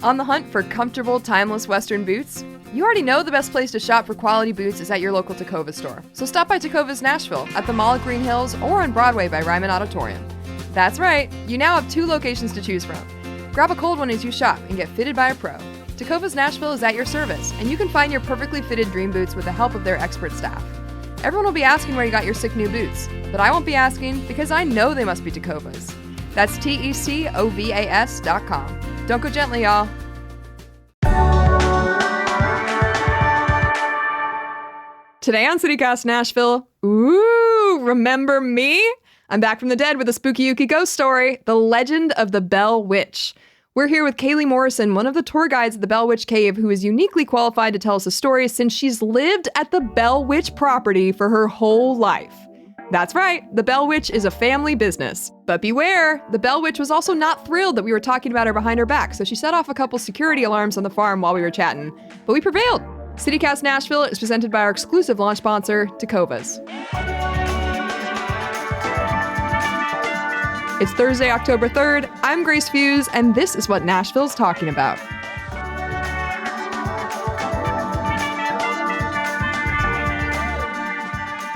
On the hunt for comfortable, timeless Western boots? You already know the best place to shop for quality boots is at your local Tecovas store. So stop by Tecovas Nashville at the Mall at Green Hills or on Broadway by Ryman Auditorium. That's right, you now have 2 locations to choose from. Grab a cold one as you shop and get fitted by a pro. Tecovas Nashville is at your service, and you can find your perfectly fitted dream boots with the help of their expert staff. Everyone will be asking where you got your sick new boots, but I won't be asking because I know they must be Tecovas. That's TECOVAS.com. Don't go gently, y'all. Today on CityCast Nashville, ooh, remember me? I'm back from the dead with a spooky ooky ghost story, The Legend of the Bell Witch. We're here with Kaylee Morrison, one of the tour guides at the Bell Witch Cave, who is uniquely qualified to tell us a story since she's lived at the Bell Witch property for her whole life. That's right, the Bell Witch is a family business. But beware, the Bell Witch was also not thrilled that we were talking about her behind her back, so she set off a couple security alarms on the farm while we were chatting. But we prevailed. CityCast Nashville is presented by our exclusive launch sponsor, Tecovas. It's Thursday, October 3rd. I'm Grace Fuse, and this is what Nashville's talking about.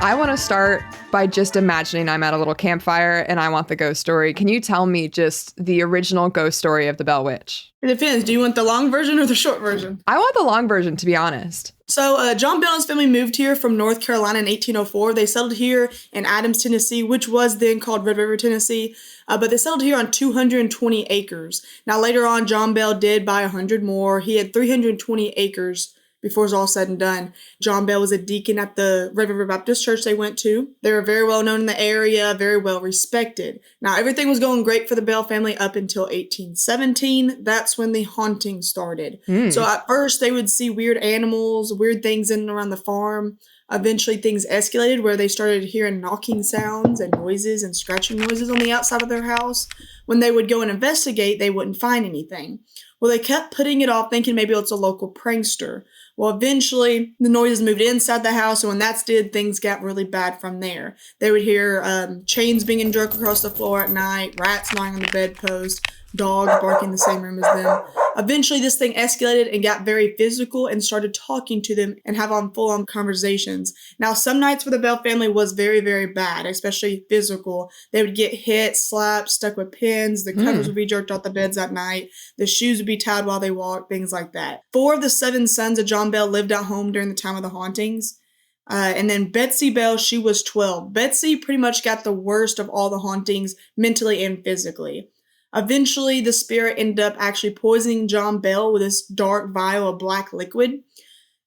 I want to start by just imagining I'm at a little campfire and I want the ghost story. Can you tell me just the original ghost story of the Bell Witch? It depends. Do you want the long version or the short version? I want the long version, to be honest. So John Bell and his family moved here from North Carolina in 1804. They settled here in Adams, Tennessee, which was then called Red River, Tennessee. But they settled here on 220 acres. Now, later on, John Bell did buy 100 more. He had 320 acres before it was all said and done. John Bell was a deacon at the Red River Baptist Church they went to. They were very well known in the area, very well respected. Now, everything was going great for the Bell family up until 1817. That's when the haunting started. So at first, they would see weird animals, weird things in and around the farm. Eventually, things escalated where they started hearing knocking sounds and noises and scratching noises on the outside of their house. When they would go and investigate, they wouldn't find anything. Well, they kept putting it off, thinking maybe it's a local prankster. Well, eventually, the noises moved inside the house, and when that did, things got really bad from there. They would hear chains being jerked across the floor at night, rats lying on the bedpost, dogs barking in the same room as them. Eventually, this thing escalated and got very physical and started talking to them and have on full-on conversations. Now, some nights for the Bell family was very, very bad, especially physical. They would get hit, slapped, stuck with pins. The covers would be jerked off the beds at night. The shoes would be tied while they walked, things like that. 4 of the 7 sons of John Bell lived at home during the time of the hauntings. And then Betsy Bell, she was 12. Betsy pretty much got the worst of all the hauntings, mentally and physically. Eventually, the spirit ended up actually poisoning John Bell with this dark vial of black liquid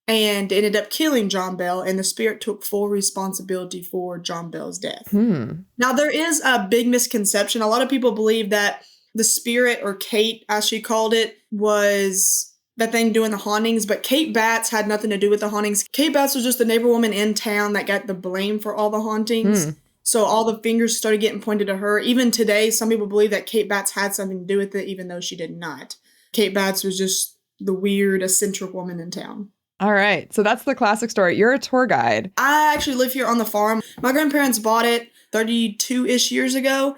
and ended up killing John Bell, and the spirit took full responsibility for John Bell's death. Now, there is a big misconception. A lot of people believe that the spirit, or Kate, as she called it, was the thing doing the hauntings, but Kate Batts had nothing to do with the hauntings. Kate Batts was just the neighbor woman in town that got the blame for all the hauntings. So all the fingers started getting pointed at her. Even today, some people believe that Kate Batts had something to do with it, even though she did not. Kate Batts was just the weird, eccentric woman in town. All right. So that's the classic story. You're a tour guide. I actually live here on the farm. My grandparents bought it 32-ish years ago.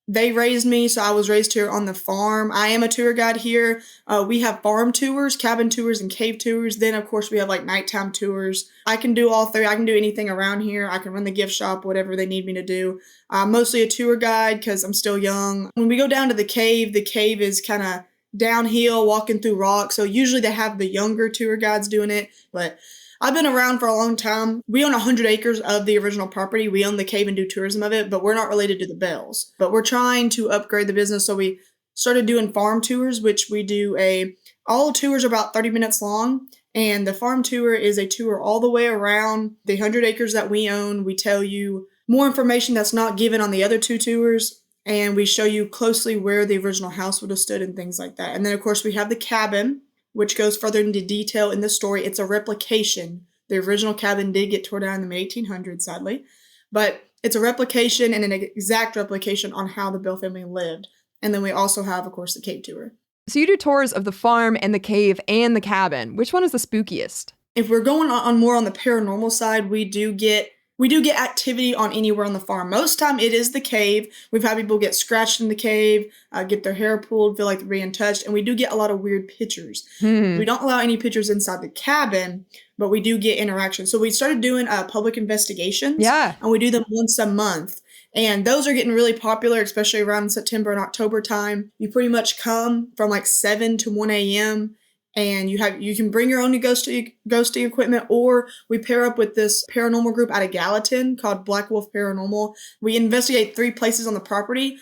They raised me, so I was raised here on the farm. I am a tour guide here. We have farm tours, cabin tours, and cave tours. Then, of course, we have like nighttime tours. I can do all 3. I can do anything around here. I can run the gift shop, whatever they need me to do. I'm mostly a tour guide because I'm still young. When we go down to the cave is kind of downhill, walking through rocks. So usually they have the younger tour guides doing it, but I've been around for a long time. We own 100 acres of the original property. We own the cave and do tourism of it, but we're not related to the Bells. But we're trying to upgrade the business, so we started doing farm tours, which we do all tours are about 30 minutes long, and the farm tour is a tour all the way around the 100 acres that we own. We tell you more information that's not given on the other 2 tours, and we show you closely where the original house would have stood and things like that. And then, of course, we have the cabin, which goes further into detail in the story. It's a replication. The original cabin did get torn down in the mid-1800s, sadly. But it's a replication and an exact replication on how the Bell family lived. And then we also have, of course, the cave tour. So you do tours of the farm and the cave and the cabin. Which one is the spookiest? If we're going on more on the paranormal side, we do get we do get activity on anywhere on the farm. Most time it is the cave. We've had people get scratched in the cave, get their hair pulled, feel like they're being touched, and we do get a lot of weird pictures. We don't allow any pictures inside the cabin, but we do get interaction. So we started doing public investigations, Yeah. and we do them once a month. And those are getting really popular, especially around September and October time. You pretty much come from like 7 to 1 a.m. and you can bring your own ghosting equipment, or we pair up with this paranormal group out of Gallatin called Black Wolf Paranormal. We investigate 3 places on the property.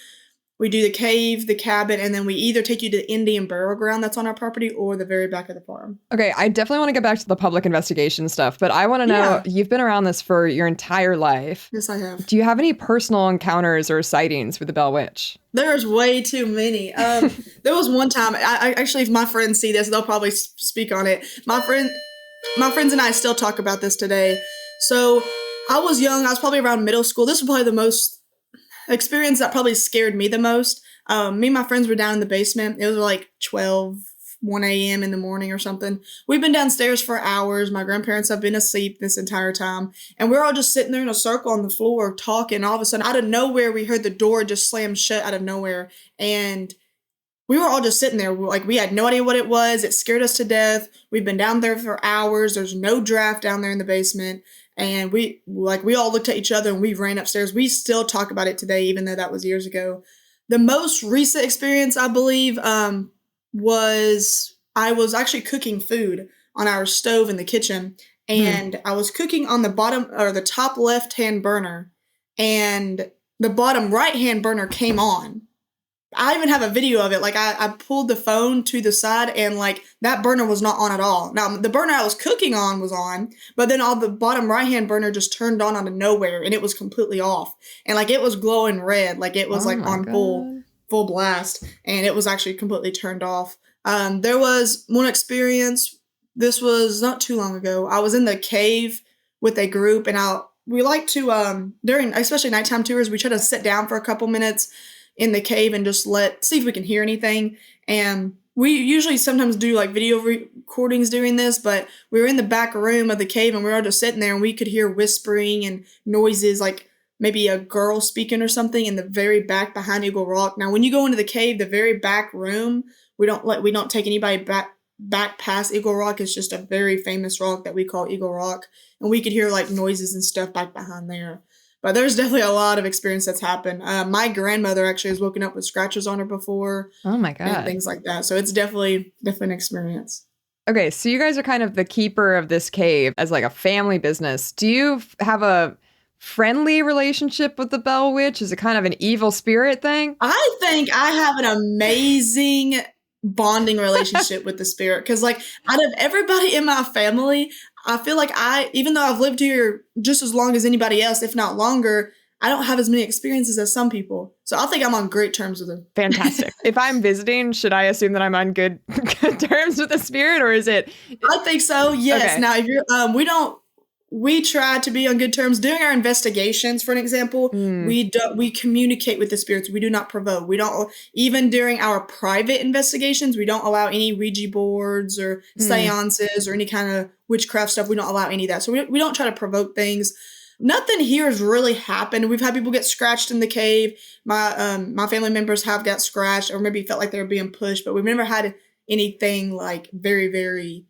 We do the cave, the cabin, and then we either take you to the Indian burial ground that's on our property or the very back of the farm. Okay, I definitely want to get back to the public investigation stuff, but I want to know, Yeah. you've been around this for your entire life. Yes, I have. Do you have any personal encounters or sightings with the Bell Witch? There's way too many. There was one time, I actually, if my friends see this, they'll probably speak on it. My friends and I still talk about this today. So I was young. I was probably around middle school. This was probably the most experience that probably scared me the most. Me and my friends were down in the basement. It was like 1 a.m. in the morning or something. We've been downstairs for hours. My grandparents have been asleep this entire time. And we're all just sitting there in a circle on the floor talking. All of a sudden, out of nowhere, we heard the door just slam shut out of nowhere. And we were all just sitting there. Like, we had no idea what it was. It scared us to death. We've been down there for hours. There's no draft down there in the basement. And we all looked at each other and we ran upstairs. We still talk about it today, even though that was years ago. The most recent experience, I believe, was I was actually cooking food on our stove in the kitchen. And I was cooking on the bottom or the top left-hand burner. And the bottom right-hand burner came on. I even have a video of it. Like, I pulled the phone to the side and like that burner was not on at all. Now the burner I was cooking on was on, but then all the bottom right hand burner just turned on out of nowhere and it was completely off. And like it was glowing red, like it was like on full blast, and it was actually completely turned off. There was one experience. This was not too long ago. I was in the cave with a group, and we like to during especially nighttime tours, we try to sit down for a couple minutes in the cave and just see if we can hear anything. And we usually sometimes do like video recordings doing this, but we were in the back room of the cave and we were all just sitting there and we could hear whispering and noises, like maybe a girl speaking or something in the very back behind Eagle Rock. Now, when you go into the cave, the very back room, we don't take anybody back past Eagle Rock. It's just a very famous rock that we call Eagle Rock. And we could hear like noises and stuff back behind there. But there's definitely a lot of experience that's happened. My grandmother actually has woken up with scratches on her before. Oh my God. And things like that. So it's definitely an experience. Okay, so you guys are kind of the keeper of this cave as like a family business. Do you have a friendly relationship with the Bell Witch? Is it kind of an evil spirit thing? I think I have an amazing bonding relationship with the spirit, because like out of everybody in my family, I feel like even though I've lived here just as long as anybody else, if not longer, I don't have as many experiences as some people. So I think I'm on great terms with them. Fantastic. If I'm visiting, should I assume that I'm on good terms with the spirit, or is it? I think so. Yes. Okay. Now, if you're, we try to be on good terms during our investigations. For an example, we communicate with the spirits. We do not provoke. We don't, even during our private investigations, we don't allow any Ouija boards or seances or any kind of witchcraft stuff. We don't allow any of that. So we don't try to provoke things. Nothing here has really happened. We've had people get scratched in the cave. My family members have got scratched or maybe felt like they were being pushed, but we've never had anything like very, very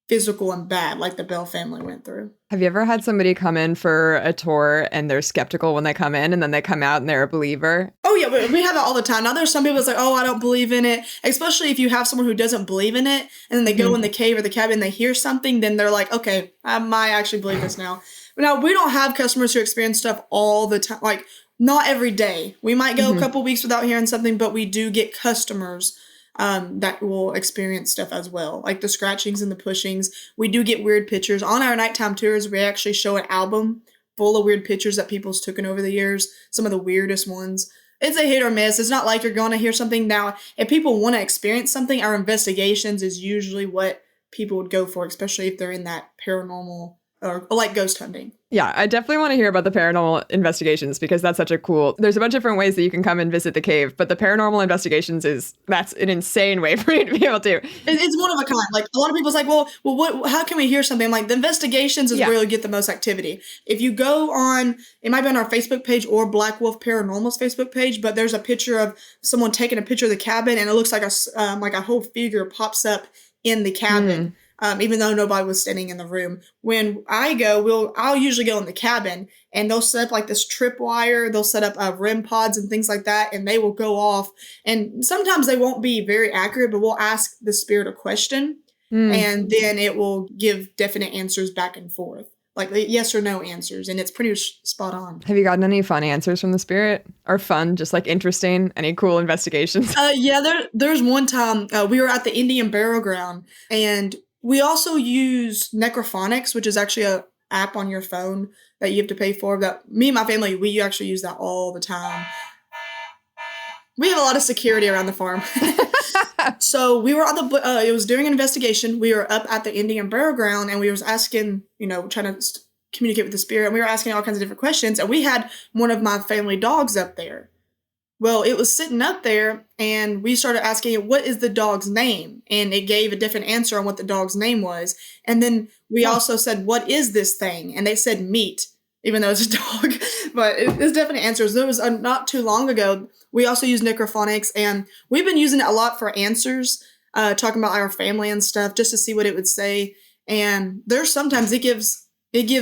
physical and bad like the Bell family went through. Have you ever had somebody come in for a tour and they're skeptical when they come in and then they come out and they're a believer? Oh yeah, we have that all the time. Now there's some people that's like, oh, I don't believe in it. Especially if you have someone who doesn't believe in it and then they go in the cave or the cabin and they hear something, then they're like, okay, I might actually believe this now. But now we don't have customers who experience stuff all the time. Like not every day. We might go a couple weeks without hearing something, but we do get customers that will experience stuff as well, like the scratchings and the pushings. We do get weird pictures. On our nighttime tours, we actually show an album full of weird pictures that people's taken over the years, some of the weirdest ones. It's a hit or miss. It's not like you're going to hear something. Now, if people want to experience something, our investigations is usually what people would go for, especially if they're in that paranormal or like ghost hunting. Yeah, I definitely want to hear about the paranormal investigations because that's such a cool. There's a bunch of different ways that you can come and visit the cave, but the paranormal investigations that's an insane way for you to be able to. It's one of a kind. Like a lot of people's like, well, what? How can we hear something? I'm like, the investigations is Yeah. where you get the most activity. If you go on, it might be on our Facebook page or Black Wolf Paranormal's Facebook page, but there's a picture of someone taking a picture of the cabin, and it looks like a whole figure pops up in the cabin. Even though nobody was standing in the room. When I go, I'll usually go in the cabin, and they'll set up like this tripwire. They'll set up REM pods and things like that, and they will go off. And sometimes they won't be very accurate, but we'll ask the spirit a question, and then it will give definite answers back and forth, like yes or no answers, and it's pretty spot on. Have you gotten any fun answers from the spirit? Or fun, just like interesting? Any cool investigations? Yeah, there's one time we were at the Indian Burial Ground, and we also use Necrophonics, which is actually a app on your phone that you have to pay for. That me and my family, we actually use that all the time. We have a lot of security around the farm. So we were on it was during an investigation. We were up at the Indian Burial Ground, and we was asking, trying to communicate with the spirit, and we were asking all kinds of different questions, and we had one of my family dogs up there. Well, it was sitting up there, and we started asking it, what is the dog's name? And it gave a different answer on what the dog's name was. And then we also said, what is this thing? And they said meat, even though it's a dog. But it's definite answers. There was not too long ago, we also used Necrophonics, and we've been using it a lot for answers, talking about our family and stuff, just to see what it would say. And there's sometimes it gives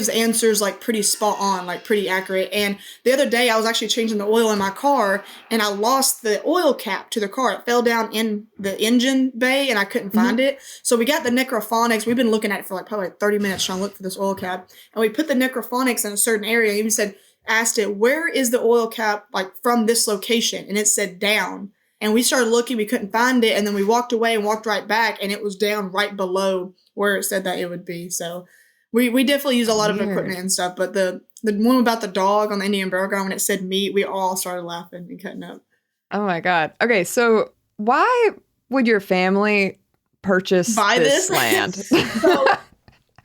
answers like pretty spot on, like pretty accurate. And the other day I was actually changing the oil in my car, and I lost the oil cap to the car. It fell down in the engine bay, and I couldn't find it. So we got the Necrophonics. We've been looking at it for probably 30 minutes trying to look for this oil cap. And we put the Necrophonics in a certain area. And even asked it, where is the oil cap, like from this location? And it said down. And we started looking, we couldn't find it. And then we walked away and walked right back, and it was down right below where it said that it would be. So we definitely use a lot of equipment and stuff, but the one about the dog on the Indian Burial Ground, when it said meat, we all started laughing and cutting up. Oh my God. Okay, so why would your family buy this land? So,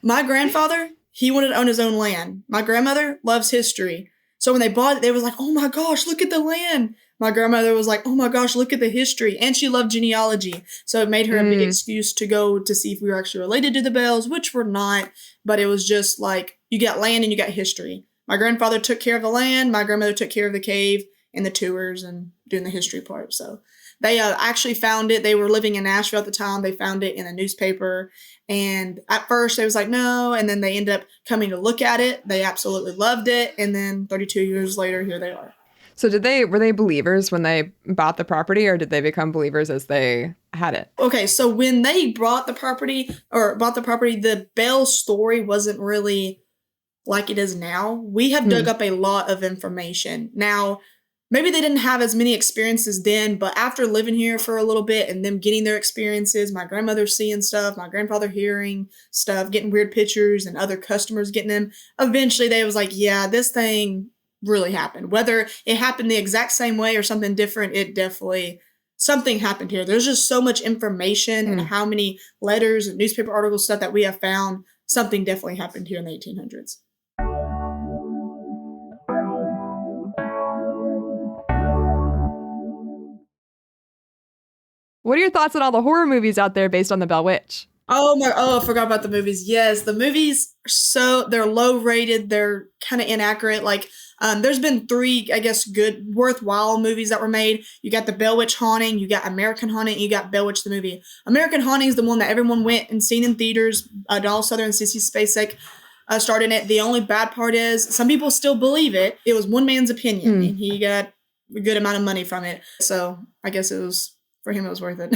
my grandfather, he wanted to own his own land. My grandmother loves history. So when they bought it, they was like, oh my gosh, look at the land. My grandmother was like, oh my gosh, look at the history. And she loved genealogy. So it made her a big excuse to go to see if we were actually related to the Bells, which we're not. But it was just like, you got land and you got history. My grandfather took care of the land. My grandmother took care of the cave and the tours and doing the history part. So they actually found it. They were living in Nashville at the time. They found it in a newspaper. And at first they was like, no. And then they ended up coming to look at it. They absolutely loved it. And then 32 years later, here they are. So were they believers when they bought the property, or did they become believers as they had it? Okay, so when they bought the property, the Bell story wasn't really like it is now. We have dug up a lot of information. Now, maybe they didn't have as many experiences then, but after living here for a little bit and them getting their experiences, my grandmother seeing stuff, my grandfather hearing stuff, getting weird pictures, and other customers getting them, eventually they was like, yeah, this thing really happened. Whether it happened the exact same way or something different, something happened here. There's just so much information and how many letters and newspaper articles, stuff that we have found. Something definitely happened here in the 1800s. What are your thoughts on all the horror movies out there based on the Bell Witch? I forgot about the movies. Yes, the movies, they're low rated. They're kind of inaccurate. Like, there's been 3, I guess, good, worthwhile movies that were made. You got the Bell Witch Haunting, you got American Haunting, you got Bell Witch the movie. American Haunting is the one that everyone went and seen in theaters. Donald Sutherland and Sissy Spacek starred in it. The only bad part is some people still believe it. It was one man's opinion, and he got a good amount of money from it. So I guess for him, it was worth it.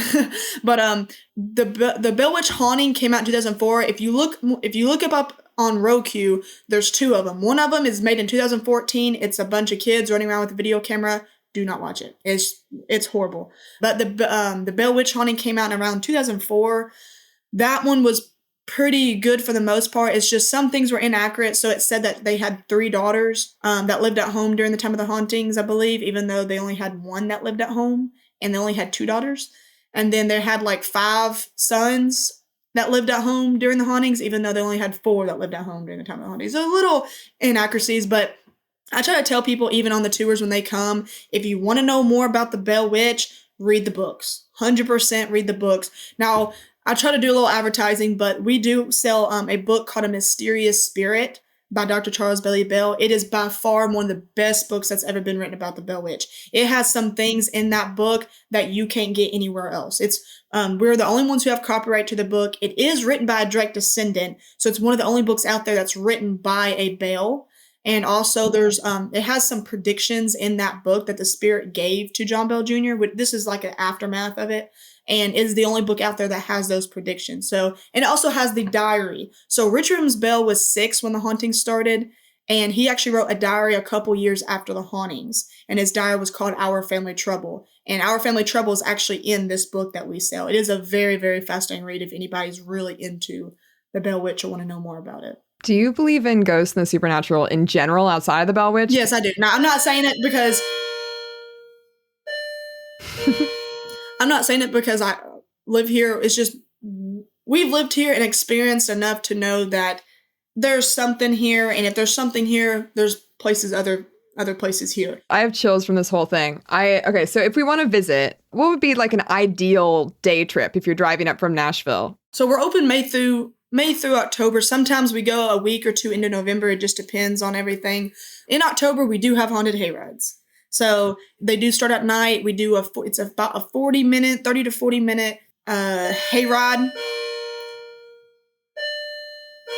But the Bell Witch Haunting came out in 2004. If you look up on Roku, there's 2 of them. One of them is made in 2014. It's a bunch of kids running around with a video camera. Do not watch it. It's horrible. But the Bell Witch Haunting came out in around 2004. That one was pretty good for the most part. It's just some things were inaccurate. So it said that they had 3 daughters that lived at home during the time of the hauntings, I believe, even though they only had 1 that lived at home. And they only had 2 daughters. And then they had like 5 sons. that lived at home during the hauntings, even though they only had 4 that lived at home during the time of the hauntings. So little inaccuracies, but I try to tell people, even on the tours when they come, if you want to know more about the Bell Witch, read the books. 100% read the books. Now, I try to do a little advertising, but we do sell a book called A Mysterious Spirit by Dr. Charles Bailey Bell. It is by far one of the best books that's ever been written about the Bell Witch. It has some things in that book that you can't get anywhere else. It's we're the only ones who have copyright to the book. It is written by a direct descendant, so it's one of the only books out there that's written by a Bell. And also there's it has some predictions in that book that the spirit gave to John Bell Jr. This is like an aftermath of it, and is the only book out there that has those predictions. So, and it also has the diary. So Richard Williams Bell was 6 when the hauntings started, and he actually wrote a diary a couple years after the hauntings, and his diary was called Our Family Trouble. And Our Family Trouble is actually in this book that we sell. It is a very, very fascinating read if anybody's really into the Bell Witch or want to know more about it. Do you believe in ghosts and the supernatural in general outside of the Bell Witch? Yes, I do. Now, I'm not saying it because I live here. It's just we've lived here and experienced enough to know that there's something here, and if there's something here, there's other places here. I have chills from this whole thing. Okay, so if we want to visit, what would be like an ideal day trip if you're driving up from Nashville? So we're open May through October. Sometimes we go a week or 2 into November. It just depends on everything. In October, we do have haunted hayrides. So they do start at night. We do it's about a 30 to 40 minute hayride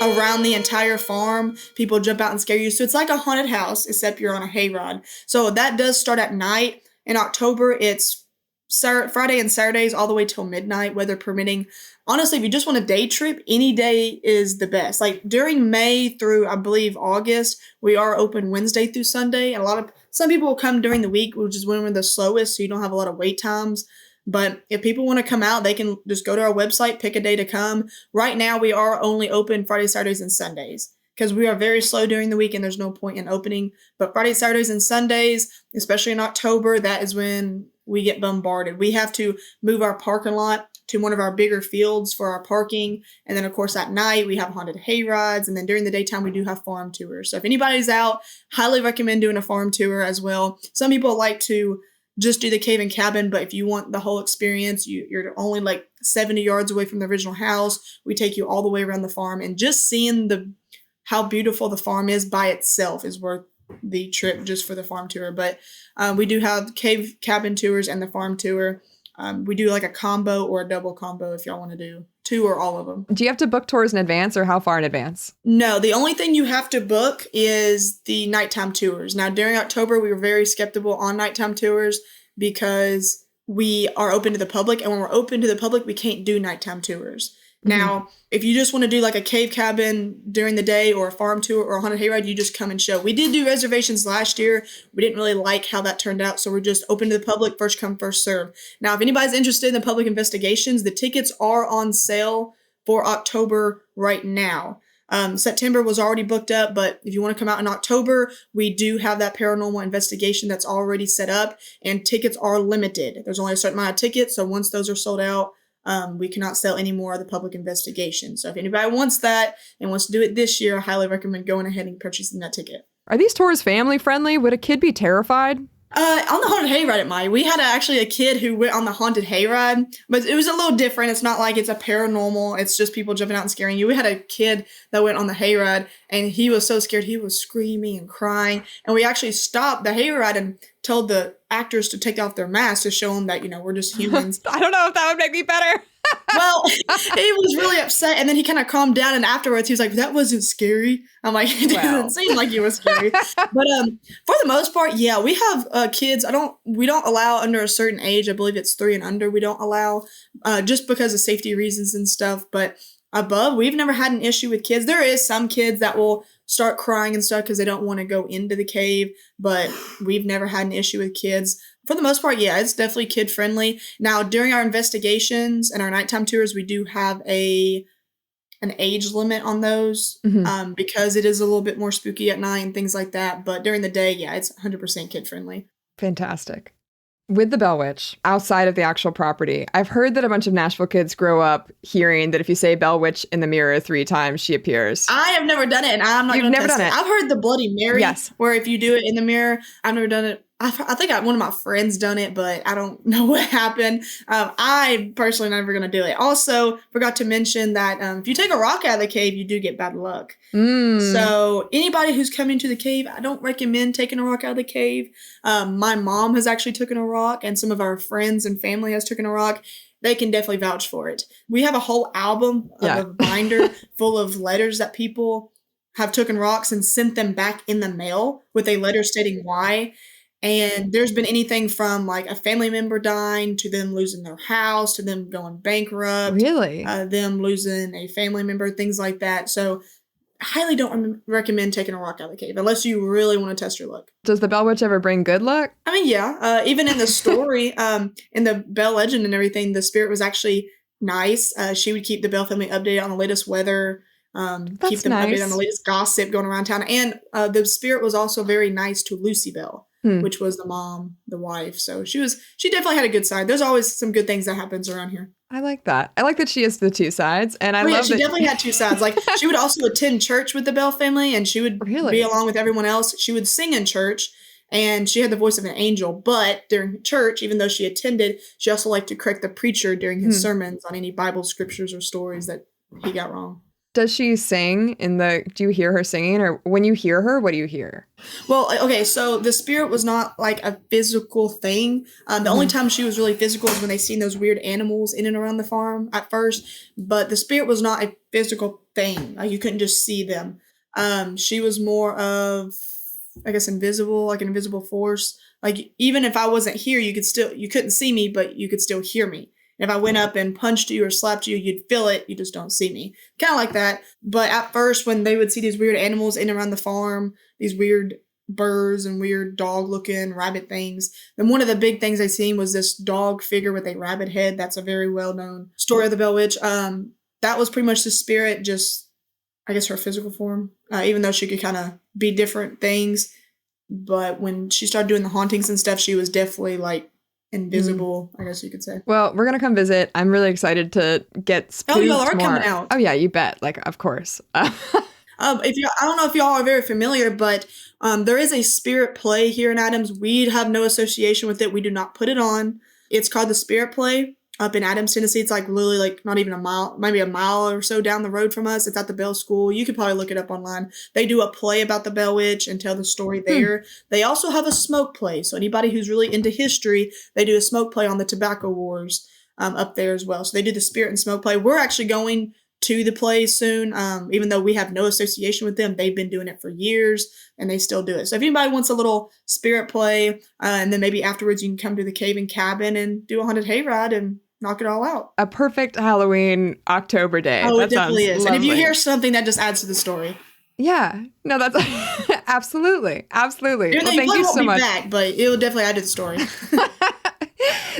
around the entire farm. People jump out and scare you. So it's like a haunted house, except you're on a hayride. So that does start at night. In October, it's Friday and Saturdays all the way till midnight, weather permitting. Honestly, if you just want a day trip, any day is the best. Like during May through, I believe, August, we are open Wednesday through Sunday. And some people will come during the week, which is when we're the slowest, so you don't have a lot of wait times. But if people want to come out, they can just go to our website, pick a day to come. Right now, we are only open Fridays, Saturdays, and Sundays because we are very slow during the week and there's no point in opening. But Fridays, Saturdays, and Sundays, especially in October, that is when we get bombarded. We have to move our parking lot to one of our bigger fields for our parking. And then, of course, at night, we have haunted hay rides. And then during the daytime, we do have farm tours. So if anybody's out, highly recommend doing a farm tour as well. Some people like to just do the cave and cabin, but if you want the whole experience, you're only like 70 yards away from the original house. We take you all the way around the farm, and just seeing how beautiful the farm is by itself is worth the trip just for the farm tour. But we do have cave cabin tours and the farm tour. We do like a combo or a double combo if y'all want to do 2 or all of them. Do you have to book tours in advance, or how far in advance? No, the only thing you have to book is the nighttime tours. Now, during October, we were very skeptical on nighttime tours because we are open to the public. And when we're open to the public, we can't do nighttime tours. Now, if you just want to do like a cave cabin during the day or a farm tour or a haunted hayride, you just come and show. We did do reservations last year. We didn't really like how that turned out, so we're just open to the public, first come, first serve. Now, if anybody's interested in the public investigations, the tickets are on sale for October right now. September was already booked up, but if you want to come out in October, we do have that paranormal investigation that's already set up, and tickets are limited. There's only a certain amount of tickets, so once those are sold out, we cannot sell any more of the public investigation. So if anybody wants that and wants to do it this year, I highly recommend going ahead and purchasing that ticket. Are these tours family friendly? Would a kid be terrified? On the haunted hayride at Maui, we had actually a kid who went on the haunted hayride, but it was a little different. It's not like it's a paranormal. It's just people jumping out and scaring you. We had a kid that went on the hayride, and he was so scared. He was screaming and crying, and we actually stopped the hayride and told the actors to take off their masks to show them that, we're just humans. I don't know if that would make me better. Well, he was really upset, and then he kind of calmed down, and afterwards he was like, that wasn't scary. I'm like, it doesn't seem like it was scary. But for the most part, yeah, we have kids. We don't allow under a certain age. I believe it's 3 and under. We don't allow just because of safety reasons and stuff. But above, we've never had an issue with kids. There is some kids that will start crying and stuff because they don't want to go into the cave, but we've never had an issue with kids. For the most part, yeah, it's definitely kid friendly. Now, during our investigations and our nighttime tours, we do have an age limit on those because it is a little bit more spooky at night and things like that. But during the day, yeah, it's 100% kid friendly. Fantastic. With the Bell Witch, outside of the actual property, I've heard that a bunch of Nashville kids grow up hearing that if you say Bell Witch in the mirror 3 times, she appears. I have never done it, and I'm not going to test it. I've heard the Bloody Mary, yes, where if you do it in the mirror, I've never done it. I think one of my friends done it, but I don't know what happened. I personally never going to do it. Also, forgot to mention that if you take a rock out of the cave, you do get bad luck. So anybody who's coming to the cave, I don't recommend taking a rock out of the cave. My mom has actually taken a rock, and some of our friends and family has taken a rock. They can definitely vouch for it. We have a whole album of a binder full of letters that people have taken rocks and sent them back in the mail with a letter stating why. And there's been anything from like a family member dying to them losing their house to them going bankrupt. Really? Them losing a family member, things like that. So I highly don't recommend taking a rock out of the cave unless you really want to test your luck. Does the Bell Witch ever bring good luck? I mean, yeah. Even in the story, in the Bell legend and everything, the spirit was actually nice. She would keep the Bell family updated on the latest weather. Keep them updated on the latest gossip going around town. And the spirit was also very nice to Lucy Bell, which was the mom, the wife. So she definitely had a good side. There's always some good things that happens around here. I like that. I like that she has the 2 sides. And she definitely had 2 sides. Like she would also attend church with the Bell family, and she would be along with everyone else. She would sing in church, and she had the voice of an angel. But during church, even though she attended, she also liked to correct the preacher during his sermons on any Bible scriptures or stories that he got wrong. Does she sing do you hear her singing, or when you hear her, what do you hear? Well, okay, so the spirit was not like a physical thing. The only time she was really physical is when they seen those weird animals in and around the farm at first. But the spirit was not a physical thing. You couldn't just see them. She was more of, I guess, invisible, like an invisible force. Like even if I wasn't here, you couldn't see me, but you could still hear me. If I went up and punched you or slapped you, you'd feel it. You just don't see me. Kind of like that. But at first, when they would see these weird animals in and around the farm, these weird birds and weird dog-looking rabbit things, then one of the big things they seen was this dog figure with a rabbit head. That's a very well-known story of the Bell Witch. That was pretty much the spirit, just, I guess, her physical form, even though she could kind of be different things. But when she started doing the hauntings and stuff, she was definitely like invisible, I guess you could say. Well, we're gonna come visit. I'm really excited to get spooked. Oh, y'all are coming out. Oh yeah, you bet. Like, of course. I don't know if y'all are very familiar, but there is a spirit play here in Adams. We have no association with it. We do not put it on. It's called the Spirit Play up in Adams, Tennessee. It's like literally like not even a mile, maybe a mile or so down the road from us. It's at the Bell School. You could probably look it up online. They do a play about the Bell Witch and tell the story there. They also have a smoke play. So anybody who's really into history, they do a smoke play on the Tobacco Wars up there as well. So they do the spirit and smoke play. We're actually going to the play soon. Even though we have no association with them, they've been doing it for years and they still do it. So if anybody wants a little spirit play, and then maybe afterwards you can come to the Cave and Cabin and do a haunted hayride and knock it all out. A perfect Halloween October day. Oh, it definitely is. Lovely. And if you hear something, that just adds to the story. Yeah. No, that's absolutely. Absolutely. Well, thank you so much. Back, but it will definitely add to the story.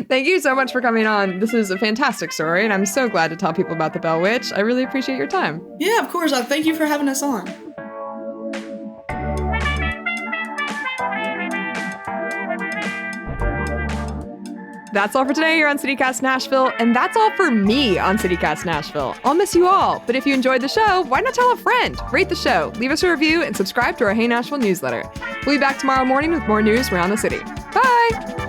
Thank you so much for coming on. This is a fantastic story, and I'm so glad to tell people about the Bell Witch. I really appreciate your time. Yeah, of course. Thank you for having us on. That's all for today here on CityCast Nashville, and that's all for me on CityCast Nashville. I'll miss you all, but if you enjoyed the show, why not tell a friend? Rate the show, leave us a review, and subscribe to our Hey Nashville newsletter. We'll be back tomorrow morning with more news around the city. Bye!